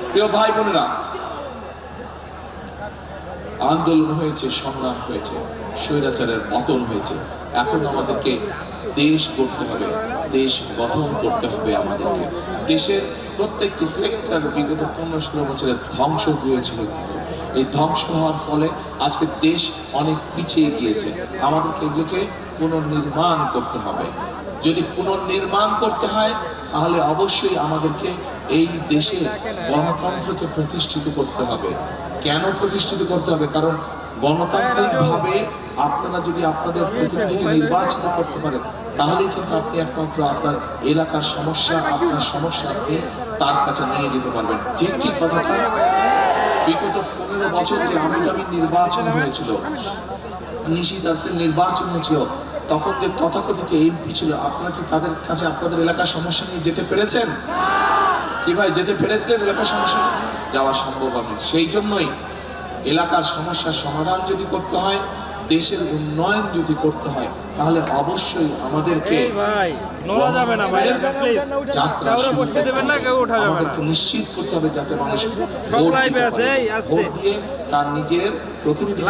প্রিয় ভাই বোনেরা, আন্দোলন হয়েছে, সংগ্রাম হয়েছে, স্বৈরাচারের পতন হয়েছে। এখন আমাদেরকে দেশ গড়তে হবে, দেশ গঠন করতে হবে। আমাদেরকে দেশের প্রত্যেকটি সেক্টর বিগত 15-16 বছরের ধ্বংস হয়েছিল। এই ধ্বংস হওয়ার ফলে আজকে দেশ অনেক পিছিয়ে গিয়েছে। আমাদেরকে এগুলোকে পুনর্নির্মাণ করতে হবে। যদি পুনর্নির্মাণ করতে হয় তাহলে অবশ্যই আমাদেরকে এই দেশে গণতন্ত্রকে প্রতিষ্ঠিত করতে হবে। কেন প্রতিষ্ঠিত করতে হবে? কারণ গণতান্ত্রিকভাবে আপনারা যদি আপনাদের প্রতিনিধিকে নির্বাচিত করতে পারেন তাহলেই কিন্তু আপনি একমাত্র আপনার এলাকার সমস্যা, আপনার সমস্যা আপনি তার কাছে নিয়ে যেতে পারবেন। ঠিক কি কথাটা? বিগত 15 বছর যে আমির নির্বাচন হয়েছিল, নিশিতার্থের নির্বাচন হয়েছিল, তখন যে তথাকথিত এমপি ছিল, আপনারা কি তাদের কাছে আপনাদের এলাকার সমস্যা নিয়ে যেতে পেরেছেন? কি ভাই, যেতে পেরেছিলেন এলাকার সমস্যা নিয়ে? যাওয়া সম্ভব হবে। সেই জন্যই এলাকার সমস্যার সমাধান যদি করতে হয়, দেশের উন্নয়ন যদি করতে হয়, তাহলে অবশ্যই আমাদেরকে যাত্রা আমাদেরকে নিশ্চিত করতে হবে যাতে মানুষ ভোট দিয়ে তার নিজের প্রতিনিধি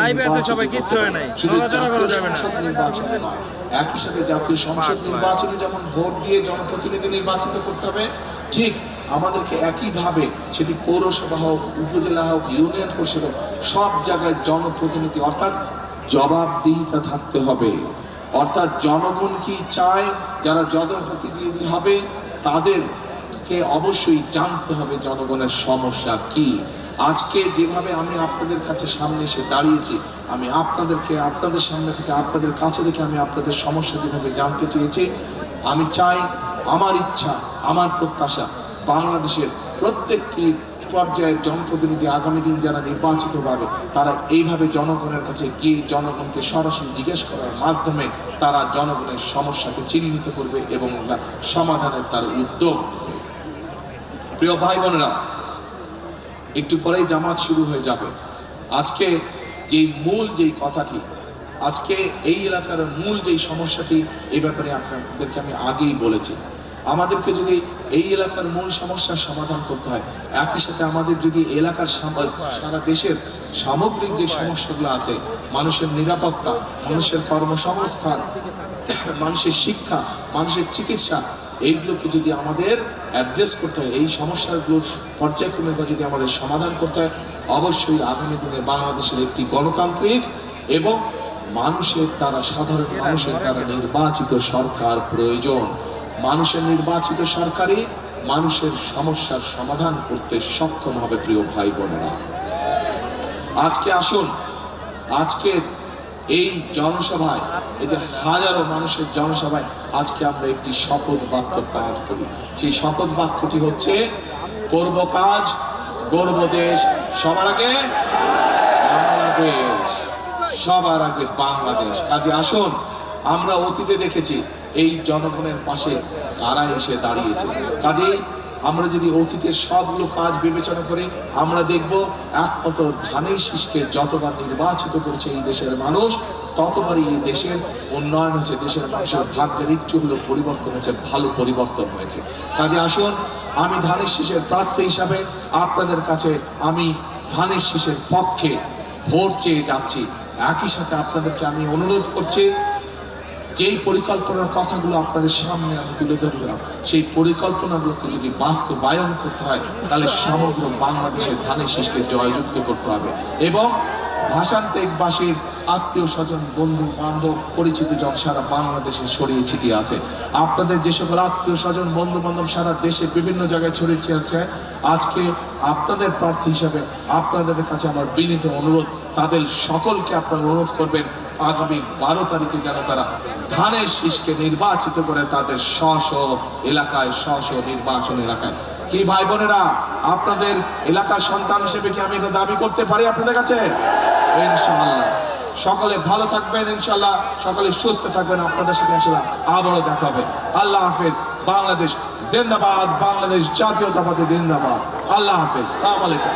শুধু জাতীয় সংসদ নির্বাচনে নয়, একই সাথে জাতীয় সংসদ নির্বাচনে যেমন ভোট দিয়ে জনপ্রতিনিধি নির্বাচিত করতে হবে, ঠিক আমাদেরকে একইভাবে সেটি পৌরসভা হোক, উপজেলা হোক, ইউনিয়ন পরিষদ হোক, সব জায়গায় জনপ্রতিনিধি অর্থাৎ জবাবদিহিতা থাকতে হবে। অর্থাৎ জনগণ কি চায়, যারা জনপ্রতিনিধি হবে তাদেরকে অবশ্যই জানতে হবে জনগণের সমস্যা কি। আজকে যেভাবে আমি আপনাদের কাছে সামনে এসে দাঁড়িয়েছি, আমি আপনাদেরকে আপনাদের সামনে থেকে আপনাদের কাছে থেকে আমি আপনাদের সমস্যা যেভাবে জানতে চেয়েছি, আমি চাই, আমার ইচ্ছা, আমার প্রত্যাশা, বাংলাদেশের প্রত্যেকটি পর্যায়ের জনপ্রতিনিধি আগামী দিন যারা নির্বাচিত হবে তারা এইভাবে জনগণের কাছে গিয়ে জনগণকে সরাসরি জিজ্ঞেস করার মাধ্যমে তারা জনগণের সমস্যাকে চিহ্নিত করবে এবং সমাধানের তার উদ্যোগ নেবে। প্রিয় ভাই বোনেরা, একটু পরেই জামাত শুরু হয়ে যাবে। আজকে যেই কথাটি, আজকে এই এলাকার মূল যেই সমস্যাটি, এই ব্যাপারে আপনাদেরকে আমি আগেই বলেছি। আমাদেরকে যদি এই এলাকার মূল সমস্যার সমাধান করতে হয়, একই সাথে আমাদের যদি এলাকার সারা দেশের সামগ্রিক যে সমস্যাগুলো আছে, মানুষের নিরাপত্তা, মানুষের কর্মসংস্থান, মানুষের শিক্ষা, মানুষের চিকিৎসা, এইগুলোকে যদি আমাদের অ্যাড্রেস করতে হয়, এই সমস্যাগুলোর পর্যায়ক্রমে যদি আমাদের সমাধান করতে হয়, অবশ্যই আগামী দিনে বাংলাদেশের একটি গণতান্ত্রিক এবং মানুষের দ্বারা, সাধারণ মানুষের দ্বারা নির্বাচিত সরকার প্রয়োজন। মানুষের নির্বাচিত সরকারই মানুষের সমস্যার সমাধান করতে সক্ষম হবে। প্রিয় ভাই বোনেরা, আজকে আসুন, আজকের এই জনসভায়, এই যে হাজারো মানুষের জনসভায় আজকে আমরা একটি শপথ বাক্য পাঠ করি। সেই শপথ বাক্যটি হচ্ছে, করব কাজ, গড়ব দেশ, সবার আগে বাংলাদেশ, সবার আগে বাংলাদেশ। কাজে আসুন, আমরা অতীতে দেখেছি এই জনগণের পাশে কারা এসে দাঁড়িয়েছে। কাজেই আমরা যদি অতীতের সবগুলো কাজ বিবেচনা করি, আমরা দেখব একমাত্র ধানের শীষকে যতবার নির্বাচিত করেছে এই দেশের মানুষ, ততবারই এই দেশের উন্নয়ন হয়েছে, দেশের মানুষের ভাগ্যের একটু হলেও পরিবর্তন হয়েছে, ভালো পরিবর্তন হয়েছে। কাজে আসুন, আমি ধানের শীষের প্রার্থী হিসাবে আপনাদের কাছে আমি ধানের শীষের পক্ষে ভোট চেয়ে যাচ্ছি। একই সাথে আপনাদেরকে আমি অনুরোধ করছি, যেই পরিকল্পনার কথাগুলো আপনাদের সামনে আমি তুলে ধরলাম, সেই পরিকল্পনাগুলোকে যদি বাস্তবায়ন করতে হয় তাহলে সমগ্র বাংলাদেশের ধানের শীষকে জয়যুক্ত করতে হবে। এবং ভাষান্তিকবাসীর আত্মীয় স্বজন, বন্ধু বান্ধব, পরিচিত জন সারা বাংলাদেশে ছড়িয়ে ছিটিয়ে আছে। আপনাদের যে সকল আত্মীয় স্বজন, বন্ধু বান্ধব সারা দেশে বিভিন্ন জায়গায় ছড়িয়ে ছিটিয়ে, আজকে আপনাদের প্রার্থী হিসাবে আপনাদের কাছে আমার বিনীত অনুরোধ, তাদের সকলকে আপনারা অনুরোধ করবেন আগামী 12 তারিখে যেন তারা ধানের শীষকে নির্বাচিত করে তাদের স্ব এলাকায়, স্ব নির্বাচন এলাকায়। কি ভাই বোনেরা, আপনাদের এলাকার সন্তান হিসেবে কি আমি এটা দাবি করতে পারি আপনাদের কাছে? ইনশাআল্লাহ। সকলে ভালো থাকবেন, ইনশাআল্লাহ সকলে সুস্থ থাকবেন। আপনাদের সাথে ইনশাআল্লাহ আবারও দেখা হবে। আল্লাহ হাফেজ। বাংলাদেশ জিন্দাবাদ, বাংলাদেশ জাতীয়তাবাদী জিন্দাবাদ। আল্লাহ হাফেজ। আসসালামু আলাইকুম।